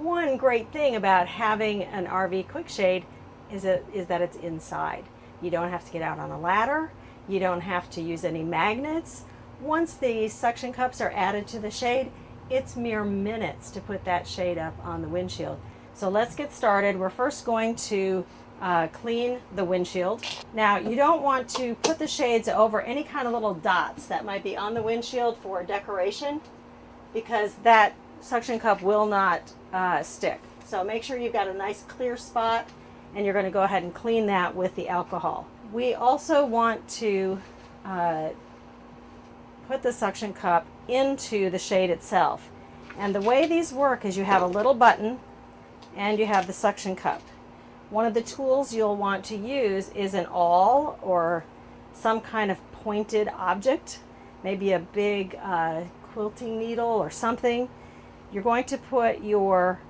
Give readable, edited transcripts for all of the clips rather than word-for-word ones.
One great thing about having an RV quick shade is that it's inside. You don't have to get out on a ladder. You don't have to use any magnets. Once the suction cups are added to the shade, it's mere minutes to put that shade up on the windshield. So let's get started. We're first going to clean the windshield. Now, you don't want to put the shades over any kind of little dots that might be on the windshield for decoration, because that suction cup will not stick. So make sure you've got a nice clear spot, and you're going to go ahead and clean that with the alcohol. We also want to put the suction cup into the shade itself. And the way these work is you have a little button and you have the suction cup. One of the tools you'll want to use is an awl or some kind of pointed object, maybe a big quilting needle or something. You're going to put your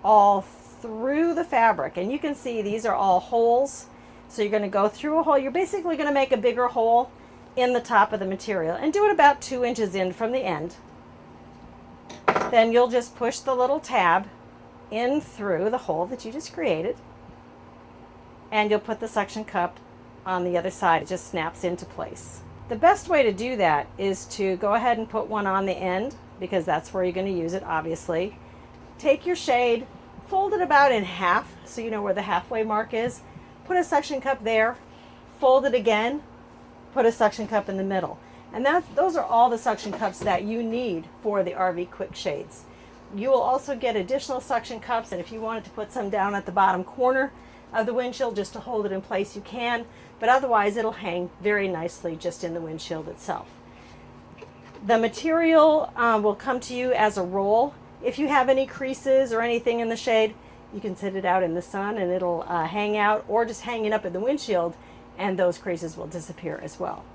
awl through the fabric, and you can see these are all holes. So you're going to go through a hole. You're basically going to make a bigger hole in the top of the material and do it about 2 inches in from the end. Then you'll just push the little tab in through the hole that you just created, and you'll put the suction cup on the other side. It just snaps into place. The best way to do that is to go ahead and put one on the end, because that's where you're going to use it, obviously. Take your shade, fold it about in half so you know where the halfway mark is. Put a suction cup there, fold it again, put a suction cup in the middle. And those are all the suction cups that you need for the RV Quick Shades. You will also get additional suction cups, and if you wanted to put some down at the bottom corner of the windshield just to hold it in place, you can, but otherwise it'll hang very nicely just in the windshield itself. The material will come to you as a roll. If you have any creases or anything in the shade, you can sit it out in the sun and it'll hang out, or just hang it up in the windshield and those creases will disappear as well.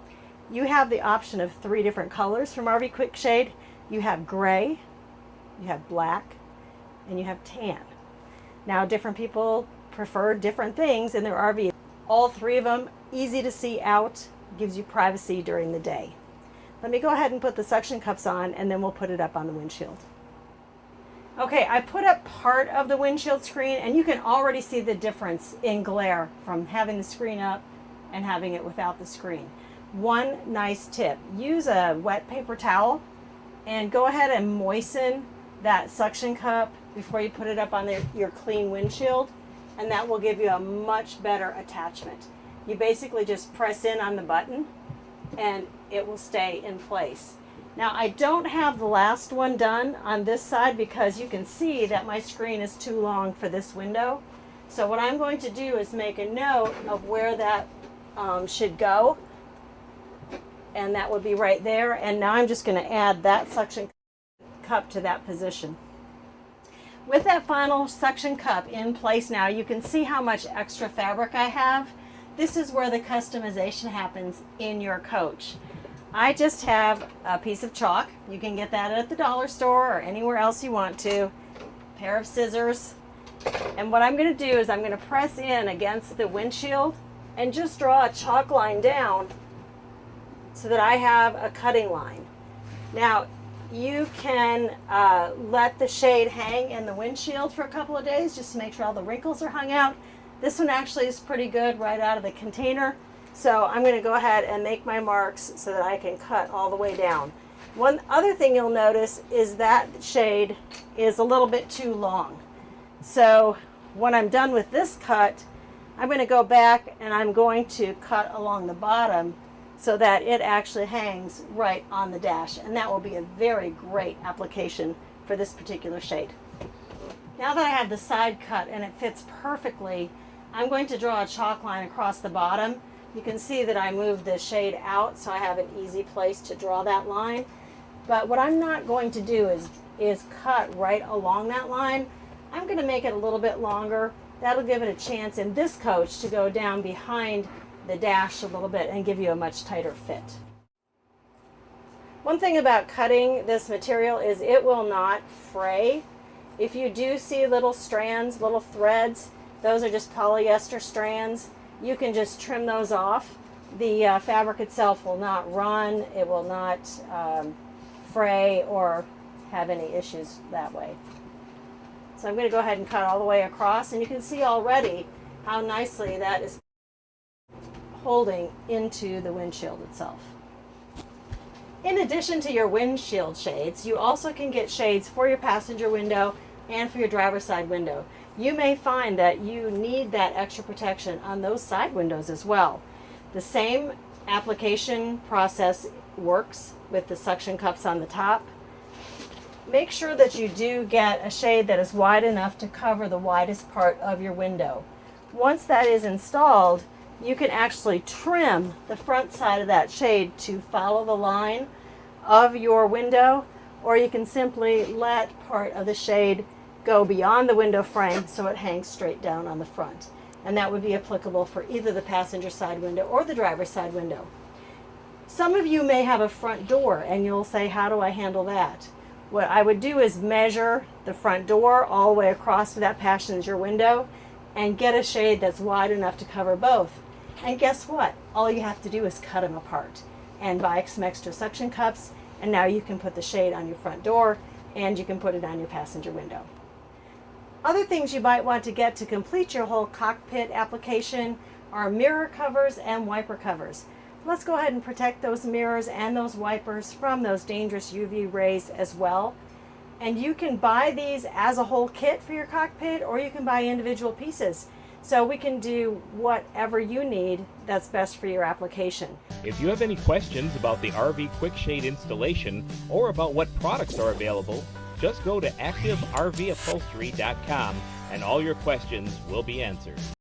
You have the option of 3 different colors from RV Quick Shade. You have gray, you have black, and you have tan. Now, different people prefer different things in their RV. All 3 of them, easy to see out, gives you privacy during the day. Let me go ahead and put the suction cups on, and then we'll put it up on the windshield. Okay, I put up part of the windshield screen, and you can already see the difference in glare from having the screen up and having it without the screen. One nice tip: use a wet paper towel and go ahead and moisten that suction cup before you put it up on your clean windshield, and that will give you a much better attachment. You basically just press in on the button and it will stay in place. Now, I don't have the last one done on this side because you can see that my screen is too long for this window. So what I'm going to do is make a note of where that should go, and that would be right there. And now I'm just going to add that suction cup to that position. With that final suction cup in place now, you can see how much extra fabric I have. This is where the customization happens in your coach. I just have a piece of chalk. You can get that at the dollar store or anywhere else you want to. A pair of scissors. And what I'm going to do is I'm going to press in against the windshield and just draw a chalk line down so that I have a cutting line. Now, you can let the shade hang in the windshield for a couple of days just to make sure all the wrinkles are hung out. This one actually is pretty good right out of the container. So I'm going to go ahead and make my marks so that I can cut all the way down. One other thing you'll notice is that shade is a little bit too long. So when I'm done with this cut, I'm going to go back and I'm going to cut along the bottom so that it actually hangs right on the dash, and that will be a very great application for this particular shade. Now that I have the side cut and it fits perfectly, I'm going to draw a chalk line across the bottom. You can see that I moved the shade out so I have an easy place to draw that line. But what I'm not going to do is cut right along that line. I'm going to make it a little bit longer. That'll give it a chance in this coach to go down behind the dash a little bit and give you a much tighter fit. One thing about cutting this material is it will not fray. If you do see little strands, little threads, those are just polyester strands. You can just trim those off. The fabric itself will not run, it will not fray or have any issues that way. So I'm going to go ahead and cut all the way across, and you can see already how nicely that is holding into the windshield itself. In addition to your windshield shades, you also can get shades for your passenger window and for your driver's side window. You may find that you need that extra protection on those side windows as well. The same application process works with the suction cups on the top. Make sure that you do get a shade that is wide enough to cover the widest part of your window. Once that is installed, you can actually trim the front side of that shade to follow the line of your window, or you can simply let part of the shade go beyond the window frame so it hangs straight down on the front. And that would be applicable for either the passenger side window or the driver's side window. Some of you may have a front door and you'll say, how do I handle that? What I would do is measure the front door all the way across to that passenger window and get a shade that's wide enough to cover both. And guess what? All you have to do is cut them apart and buy some extra suction cups, and now you can put the shade on your front door and you can put it on your passenger window. Other things you might want to get to complete your whole cockpit application are mirror covers and wiper covers. Let's go ahead and protect those mirrors and those wipers from those dangerous UV rays as well. And you can buy these as a whole kit for your cockpit, or you can buy individual pieces. So we can do whatever you need that's best for your application. If you have any questions about the RV QuickShade installation or about what products are available, just go to activervupholstery.com and all your questions will be answered.